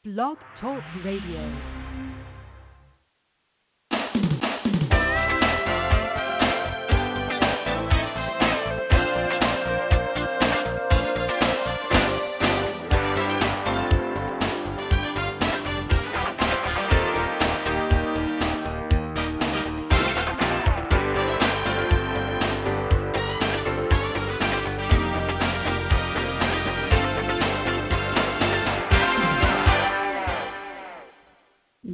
Blog Talk Radio.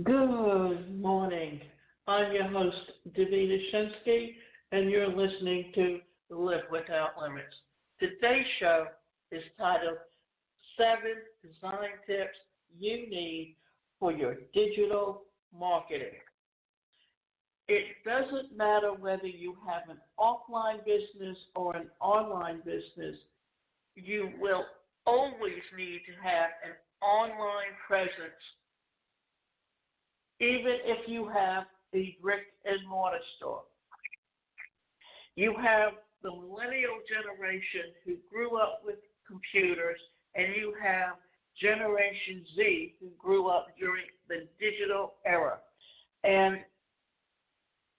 Good morning. I'm your host, Davina Shinsky, and you're listening to Live Without Limits. Today's show is titled 7 Design Tips You Need for Your Digital Marketing. It doesn't matter whether you have an offline business or an online business, you will always need to have an online presence, even if you have a brick and mortar store. You have the millennial generation who grew up with computers, and you have Generation Z who grew up during the digital era. And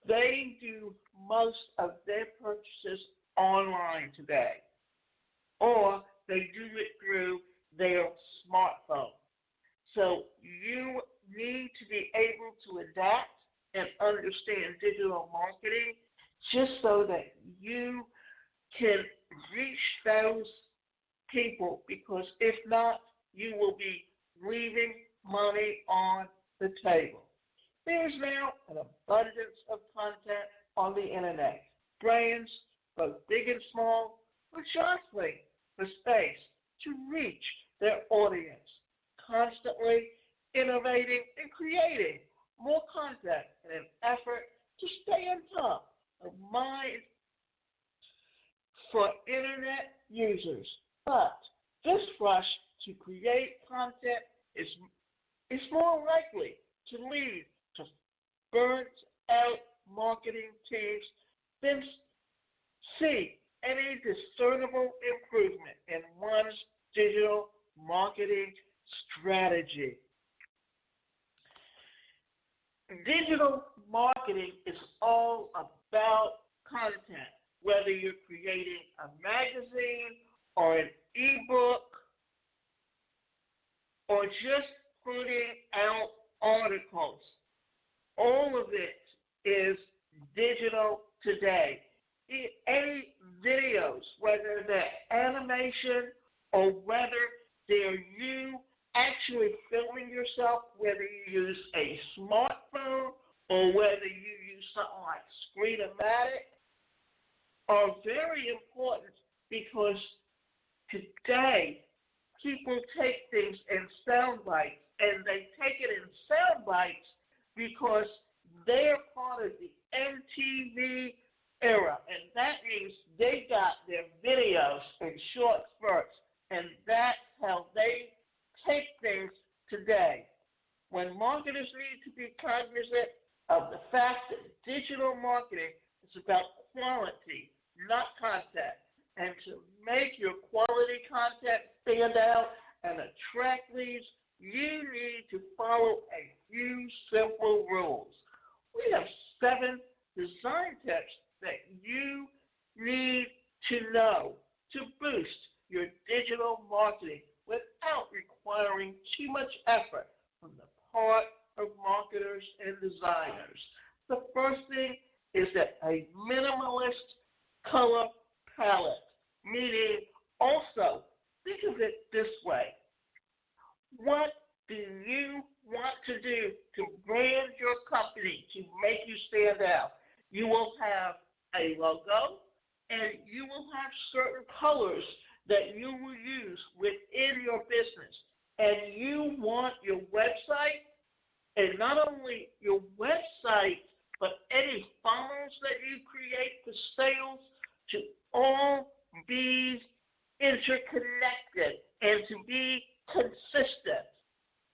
they do most of their purchases online today, or they do it through their smartphone. So you need to be able to adapt and understand digital marketing just so that you can reach those people, because if not, you will be leaving money on the table. There is now an abundance of content on the internet. Brands, both big and small, are jostling for space to reach their audience, constantly innovating and creating more content in an effort to stay on top of mind for internet users. But this rush to create content is more likely to lead to burnt out marketing teams than see any discernible improvement in one's digital marketing strategy. Digital marketing is all about content, whether you're creating a magazine or an ebook or just putting out articles. All of it is digital today. Any videos, whether they're animation or whether they're you actually filming yourself, whether you use a smartphone or whether you use something like Screen-O-Matic, are very important, because today people take things in sound bites, and they take it in sound bites because they're part of the MTV era, and that means they got their videos in short spurts, and that's how they take things today. When marketers need to be cognizant of the fact that digital marketing is about quality, not content, and to make your quality content stand out and attract leads, you need to follow a few simple rules. We have 7 design tips that you need to know to boost your digital marketing without requiring too much effort from the part of marketers and designers. The first thing is that a minimalist color palette, meaning, also think of it this way: what do you want to do to brand your company to make you stand out? You will have a logo, and you will have certain colors that you will use within your business. And you want your website, and not only your website, but any funnels that you create for sales, to all be interconnected and to be consistent.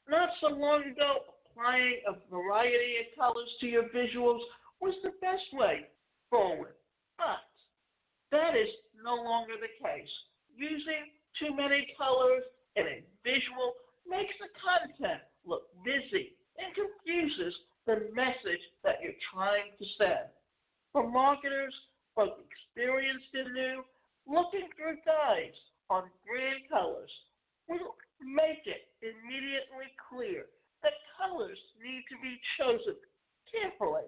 Not so long ago, applying a variety of colors to your visuals was the best way forward. But that is no longer the case. Using too many colors in a visual makes the content send. For marketers, both experienced and new, looking through guides on brand colors will make it immediately clear that colors need to be chosen carefully.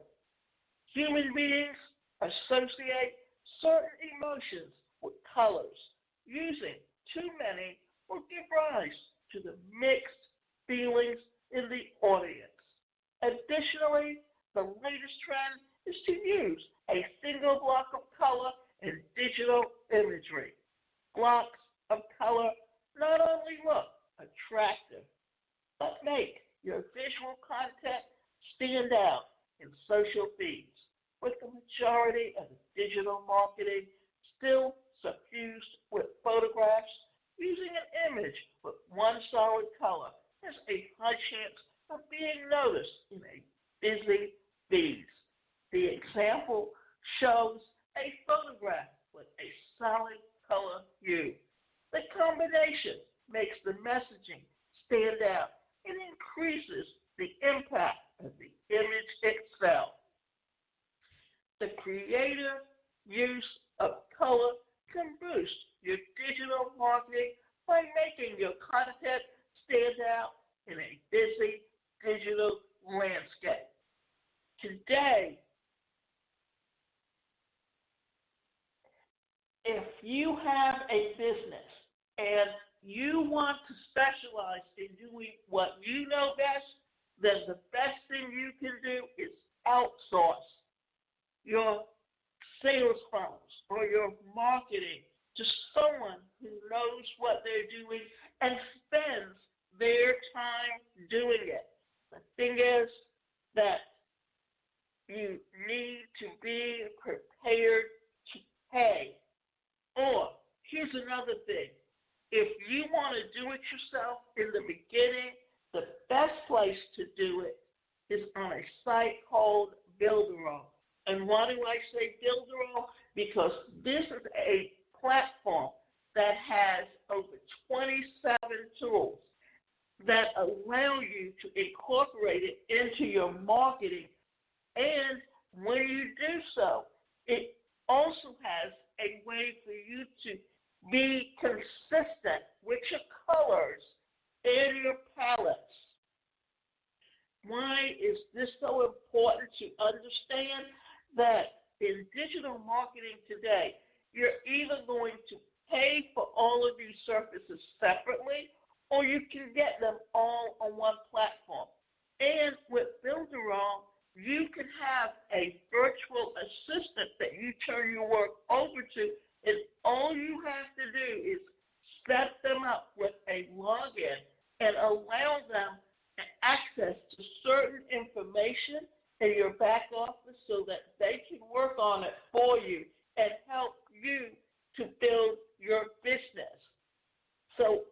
Human beings associate certain emotions with colors. Using too many will give rise to the mixed feelings in the audience. Additionally, the latest trend is to use a single block of color in digital imagery. Blocks of color not only look attractive, but make your visual content stand out in social feeds, with the majority of the digital marketing still suffused with photographs. Using an image with one solid color has a high chance of being noticed in a busy feed. The example shows a photograph with a solid color hue. The combination makes the messaging stand out and increases the impact of the image itself. The creative use of color can boost your digital marketing by making your content stand out in a busy digital landscape. Today, if you have a business and you want to specialize in doing what you know best, then the best thing you can do is outsource your sales funnels or your marketing to someone who knows what they're doing and spends their time doing it. The thing is that you need to be prepared to pay. Or, here's another thing. If you want to do it yourself in the beginning, the best place to do it is on a site called Builderall. And why do I say Builderall? Because this is a platform that has over 27 tools that allow you to incorporate it into your marketing. And when you do so, it also has a way for you to be consistent with your colors and your palettes. Why is this so important to understand? That in digital marketing today, you're either going to pay for all of these services separately, or you can get them all on one platform. And with Builderall, you can have a virtual assistant that you turn your work over to, and all you have to do is set them up with a login and allow them access to certain information in your back office so that they can work on it for you and help you to build your business. So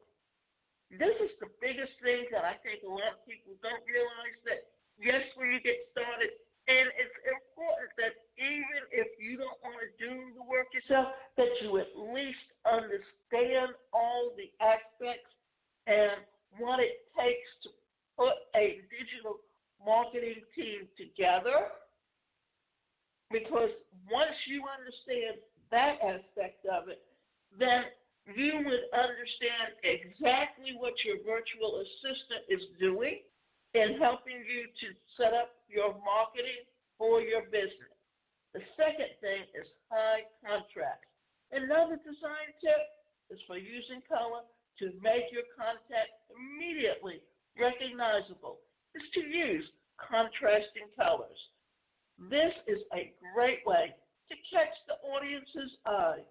this is the biggest thing that I think a lot of people don't realize, that yes, when you get started, and it's important that even if you don't want to do the work yourself, that you at least understand all the aspects and what it takes to put a digital marketing team together, because once you understand that aspect of it, then you would understand exactly what your virtual assistant is doing in helping you to set up your marketing for your business. The second thing is high contrast. Another design tip is for using color to make your content immediately recognizable is to use contrasting colors. This is a great way to catch the audience's eye,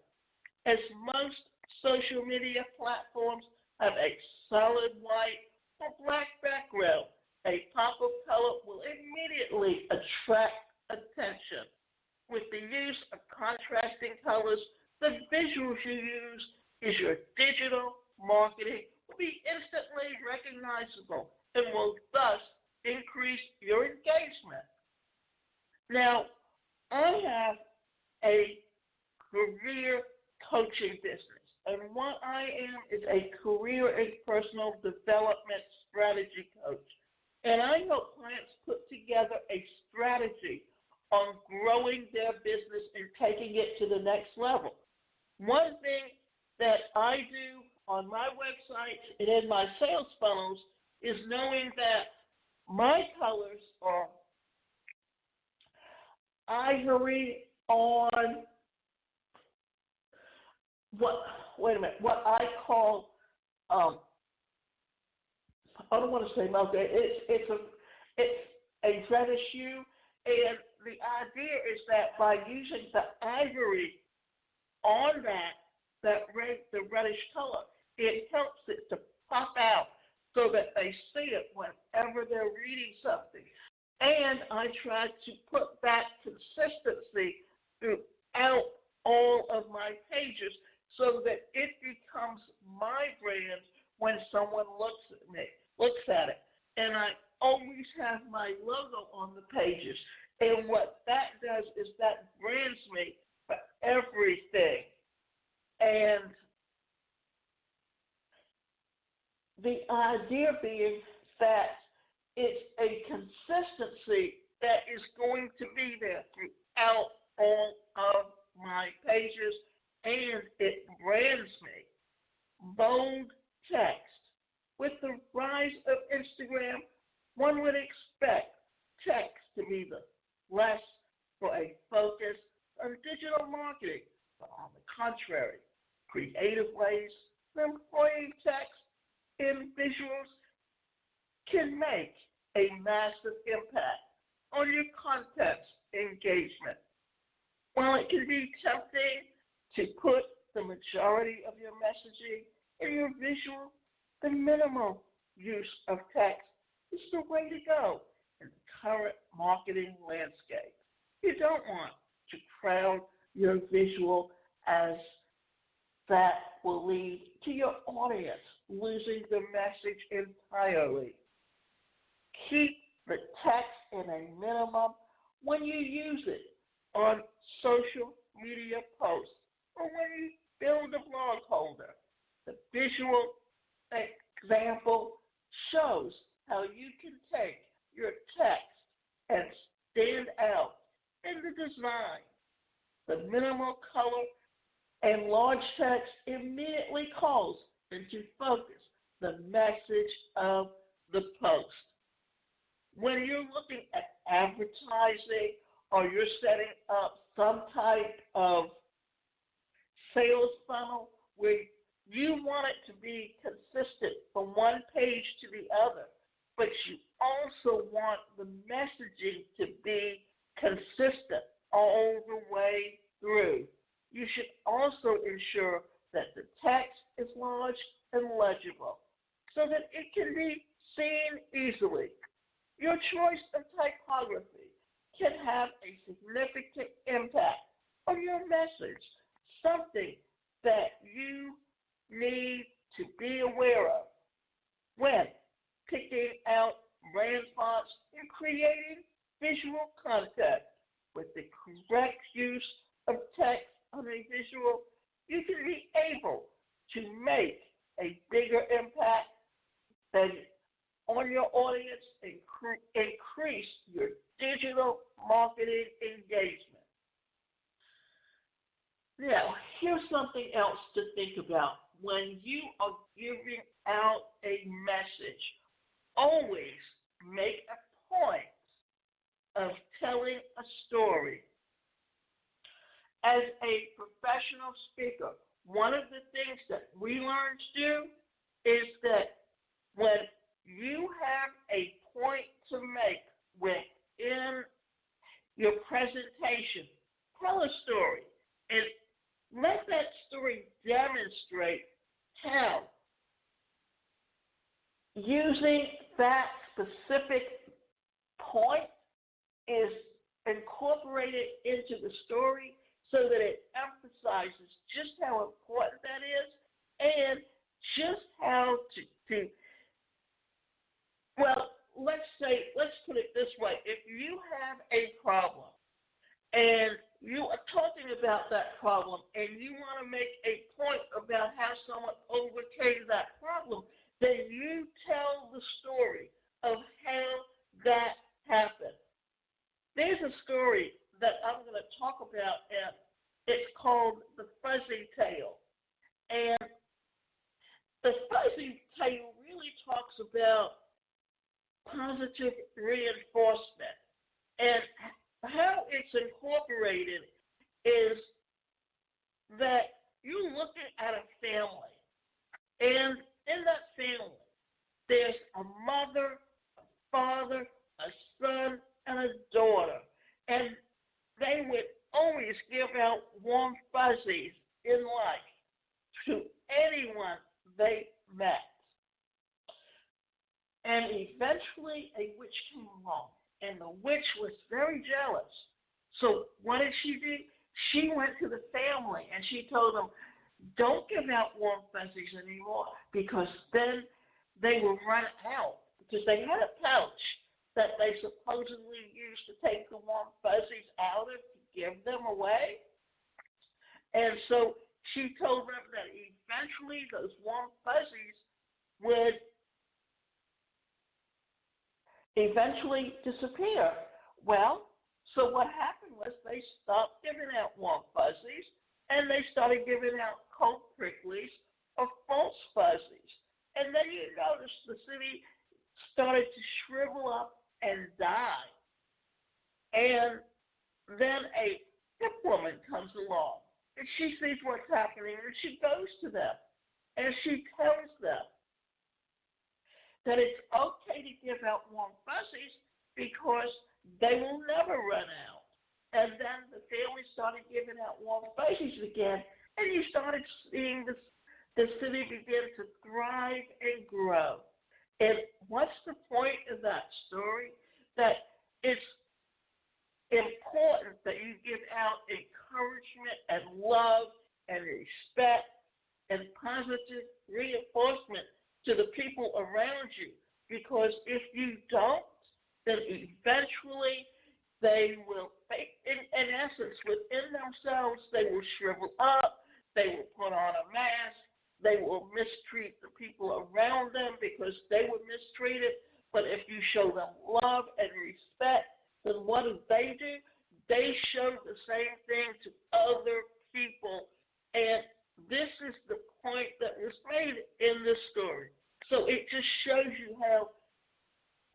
as most social media platforms have a solid white or black background. A pop of color will immediately attract attention. With the use of contrasting colors, the visuals you use is your digital marketing will be instantly recognizable and will thus increase your engagement. Now, I have a career coaching business, and what I am is a career and personal development strategy coach. And I help clients put together a strategy on growth growing their business and taking it to the next level. One thing that I do on my website and in my sales funnels is knowing that my colors are ivory on what I call I don't want to say milk. It's a reddish hue, and the idea is that by using the ivory on the reddish color, it helps it to pop out so that they see it whenever they're reading something. And I try to put that consistency throughout all of my pages so that it becomes my brand when someone looks at it. And I always have my logo on the pages. And what that does is that brands me for everything. And the idea being that it's a consistency that is going to be there throughout all of my pages, and it brands me. Bold text. With the rise of Instagram, one would expect text to be the less for a focus on digital marketing. But on the contrary, creative ways of employing text and visuals can make a massive impact on your content's engagement. While it can be tempting to put the majority of your messaging in your visual, the minimal use of text is the way to go in the current marketing landscape. You don't want to crowd your visual as that will lead to your audience losing the message entirely. Keep the text in a minimum when you use it on social media posts or when you build a blog holder. The visual example shows how you can take your text and stand out in the design. The minimal color and large text immediately calls into focus the message of the post. When you're looking at advertising or you're setting up some type of sales funnel where you want it to be consistent from one page to the other, but you also want the messaging to be consistent all the way through. You should also ensure that the text is large and legible so that it can be seen easily. Your choice of typography can have a significant impact on your message, something that you need to be aware of when picking out brand fonts and creating visual content. With the correct use of text on a visual, you can be able to make a bigger impact than on your audience and increase your digital marketing engagement. Now, here's something else to think about. When you are giving out a message, always make a point of telling a story. As a professional speaker, one of the things that we learn to do is that when you have a point to make within your presentation, tell a story and let that story demonstrate how using that specific point is incorporated into the story so that it emphasizes just how important that is and just how to well, let's put it this way. If you have a problem and you are talking about that problem and you want to make a point about how someone overcame that problem, then you tell the story of how that happened. There's a story that I'm going about, and it's called the fuzzy tale. And the fuzzy tale really talks about positive reinforcement. And how it's incorporated is that you're looking at a family, and in that family, there's a mother, a father, a son, and a daughter. And they would always give out warm fuzzies in life to anyone they met. And eventually a witch came along, and the witch was very jealous. So what did she do? She went to the family and she told them, don't give out warm fuzzies anymore, because then they will run out. Because they had a pouch that they supposedly used to take the warm fuzzies out of to give them away. And so she told them that eventually those warm fuzzies would eventually disappear. Well, so what happened was they stopped giving out warm fuzzies, and they started giving out cold pricklies or false fuzzies. And then you notice the city started to shrivel up and die. And then a hip woman comes along, and she sees what's happening, and she goes to them, and she tells them that it's okay to give out warm fuzzies because they will never run out. And then the family started giving out warm fuzzies again, and you started seeing the city begin to thrive and grow. And what's the point of that story? That it's important that you give out encouragement and love and respect and positive reinforcement to the people around you. Because if you don't, then eventually they will, in essence, within themselves, they will shrivel up, they will put on a mask, they will mistreat the people around them because they were mistreated. But if you show them love and respect, then what do? They show the same thing to other people. And this is the point that was made in this story. So it just shows you how,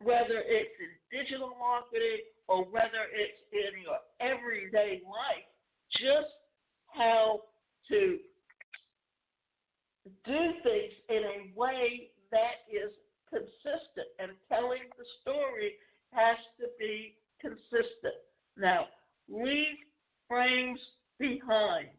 whether it's in digital marketing or whether it's in your everyday life, just how to do things in a way that is consistent. And telling the story has to be consistent. Now, leave frames behind.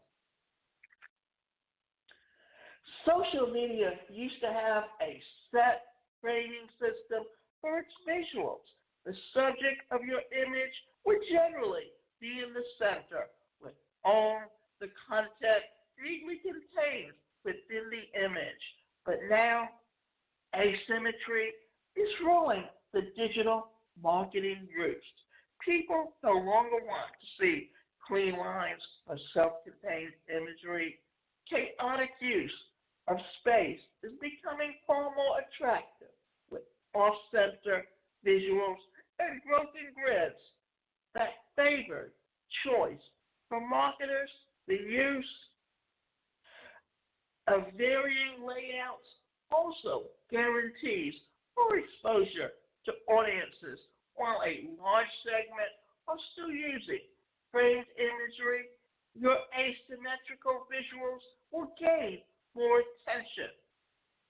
Social media used to have a set framing system for its visuals. The subject of your image would generally be in the center, with all the content neatly contained within the image. But now, asymmetry is ruling the digital marketing roost. People no longer want to see clean lines or self-contained imagery. Chaotic use of space is becoming far more attractive, with off-center visuals and broken grids that favor choice. For marketers, the use of varying layouts also guarantees more exposure to audiences, while a large segment are still using framed imagery. Your asymmetrical visuals will gain more attention.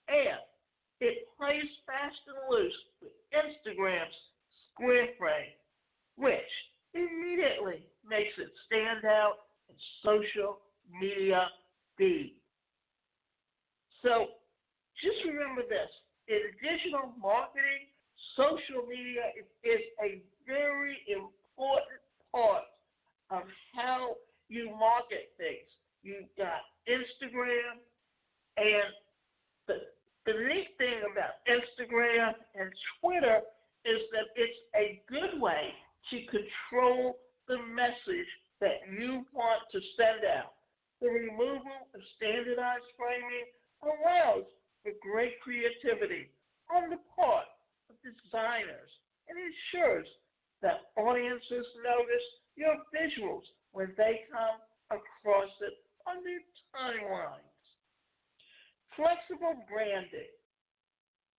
And it plays fast and loose with Instagram's square frame, which immediately makes it stand out in social media feed. So just remember this. In digital marketing, social media is a very important part of how you market things. You've got Instagram, and the neat thing about Instagram and Twitter is that it's a good way to control the message that you want to send out. The removal of standardized framing allows for great creativity on the part of designers and ensures that audiences notice your visuals when they come across it on their timelines. Flexible branding.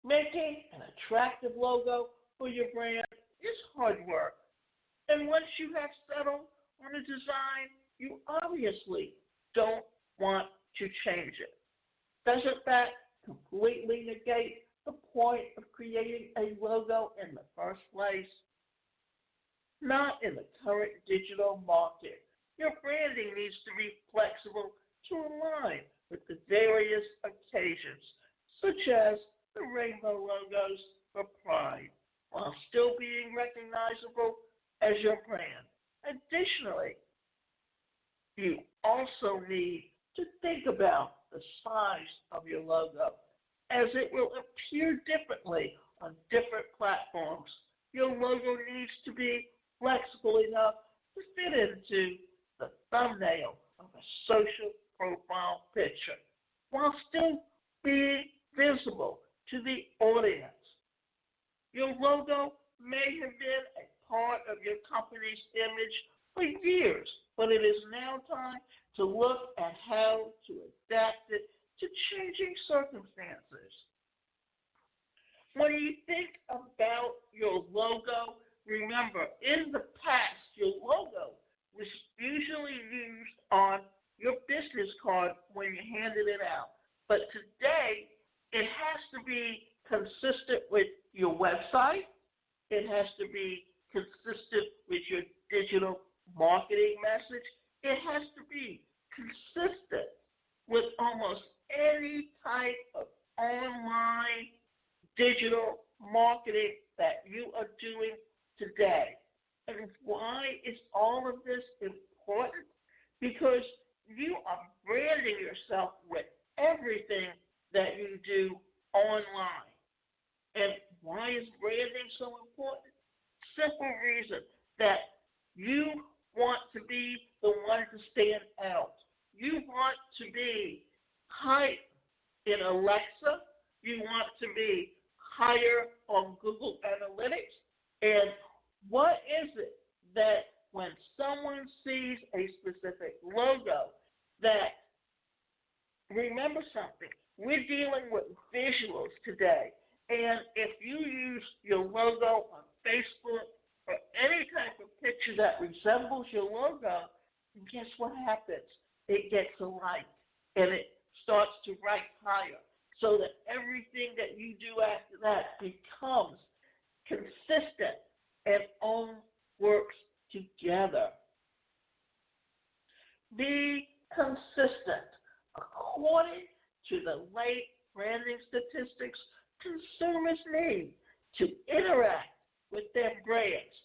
Making an attractive logo for your brand is hard work. And once you have settled on a design, you obviously don't want to change it. Doesn't that completely negate the point of creating a logo in the first place? Not in the current digital market. Your branding needs to be flexible to align with the various occasions, such as the rainbow logos for Pride, while still being recognizable as your brand. Additionally, you also need to think about the size of your logo, as it will appear differently on different platforms. Your logo needs to be flexible enough to fit into the thumbnail of a social profile picture, while still being visible to the audience. Your logo may have been a part of your company's image for years, but it is now time to look at how to adapt it to changing circumstances. When you think about your logo, remember, in the past, your logo was usually used on your business card when you handed it out. But today, it has to be consistent with your website. It has to be consistent with your digital marketing message. It has to be consistent with almost any type of online digital marketing that you are doing today. And why is all of this important? Because you are branding yourself with everything that you do online. And why is branding so important? Simple reason that you want to be the one to stand out. You want to be high in Alexa. You want to be higher on Google Analytics. And what is it that when someone sees a specific logo, that remember something, we're dealing with visuals today. And if you use your logo on Facebook or any type of picture that resembles your logo, guess what happens? It gets a like and it starts to rank higher, so that everything that you do after that becomes consistent and all works together. Be consistent. According to the late branding statistics, consumers need to interact with their brands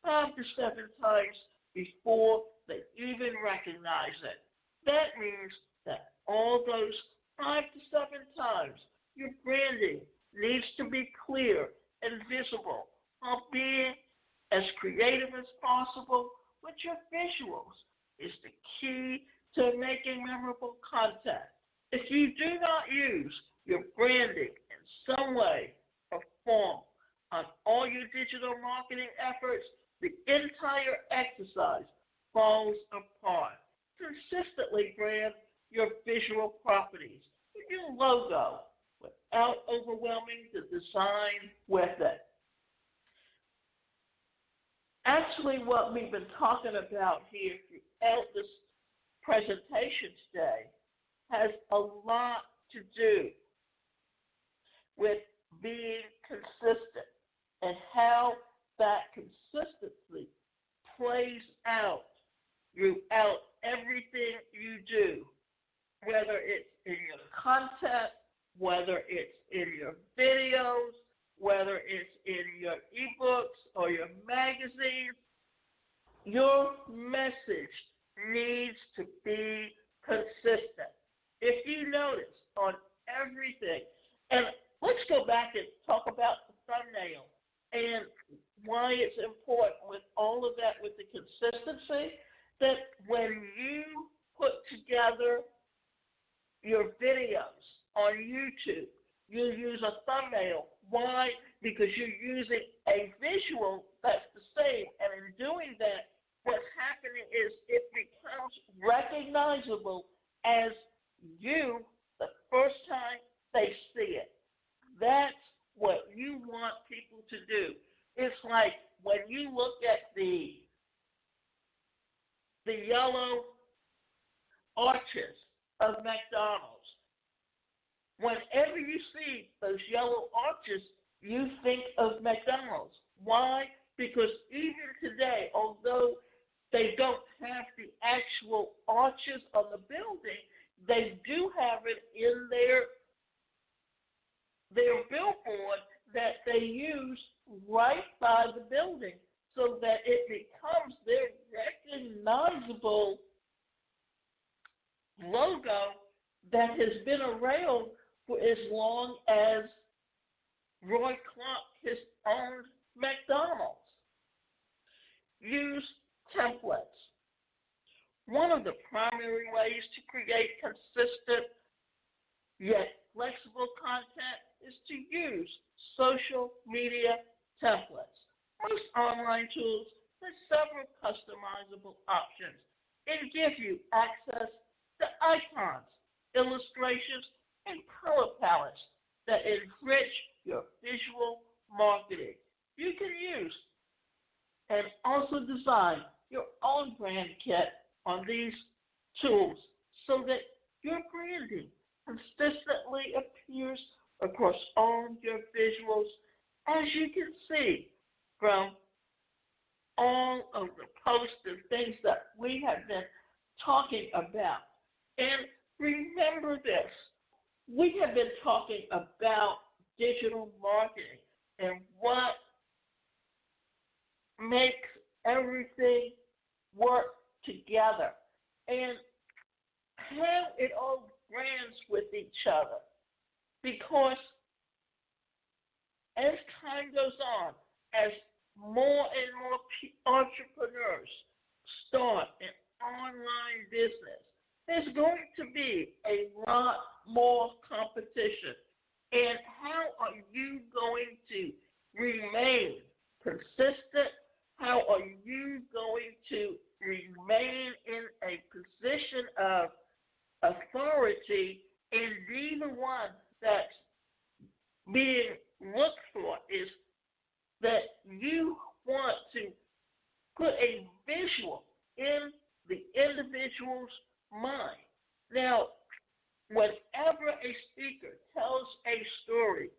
5 to 7 times before they even recognize it. That means that all those 5 to 7 times, your branding needs to be clear and visible while being as creative as possible with your visuals is the key to making memorable content. If you do not use your branding in some way or form on all your digital marketing efforts, the entire exercise falls apart. Consistently brand your visual properties with your logo without overwhelming the design with it. Actually, what we've been talking about here throughout this presentation today has a lot to do with being consistent and how that consistency plays out throughout everything you do, whether it's in your content, whether it's in your videos, whether it's in your ebooks or your magazines. Your message needs to be consistent. If you notice on everything, and let's go back and talk about the thumbnail and why it's important with all of that, with the consistency, that when you put together your videos on YouTube, you use a thumbnail. Why? Because you're using a visual that's the same. And in doing that, what's happening is it becomes recognizable as you the first time they see it. That's what you want people to do. It's like when you look at the yellow arches of McDonald's. Whenever you see those yellow arches, you think of McDonald's. Why? Because even today, although they don't have the actual arches on the building, they do have it in their billboard that they use right by the building so that it becomes their recognizable logo that has been around for as long as Roy Clark has owned McDonald's. Use templates. One of the primary ways to create consistent yet flexible content is to use social media templates. Most online tools have several customizable options and give you access to icons, illustrations, and color palettes that enrich your visual marketing. You can use and also design your own brand kit on these tools so that your branding consistently appears across all your visuals, as you can see from all of the posts and things that we have been talking about. And remember this, we have been talking about digital marketing and what makes everything work together and how it all brands with each other. Because as time goes on, as more and more entrepreneurs start an online business, there's going to be a lot more competition. And how are you going to remain consistent? How are you going to remain in a position of authority and be the one that's being looked for? Is that you want to put a visual in the individual's mind. Now, whenever a speaker tells a story,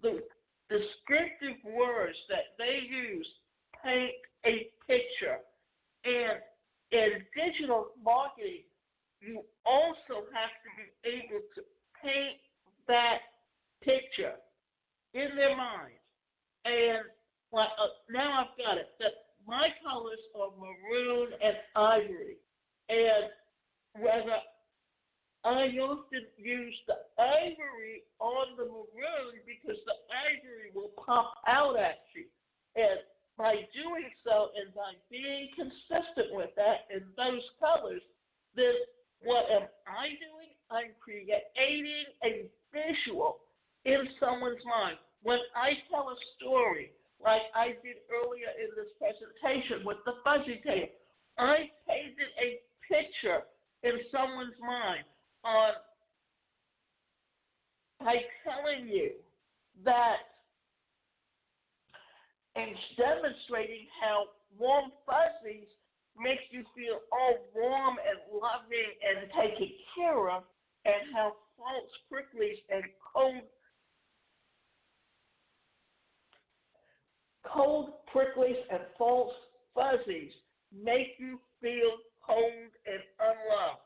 the descriptive words that they use paint a picture. And in digital marketing, you also have to be able to paint that picture in their mind. And now I've got it. That my colors are maroon and ivory. And whether I often use the ivory on the maroon because the ivory will pop out at you. And by doing so and by being consistent with that in those colors, then what am I doing? I'm creating a visual in someone's mind. When I tell a story, like I did earlier in this presentation with the fuzzy tape, I painted a picture in someone's mind by telling you that and demonstrating how warm fuzzies make you feel all warm and loving and taken care of, and how false pricklies and cold pricklies and false fuzzies make you feel cold and unloved.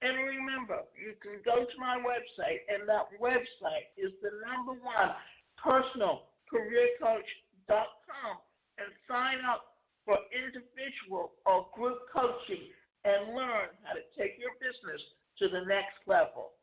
And remember, you can go to my website, and that website is the #1 personalcareercoach.com, and sign up for individual or group coaching and learn how to take your business to the next level.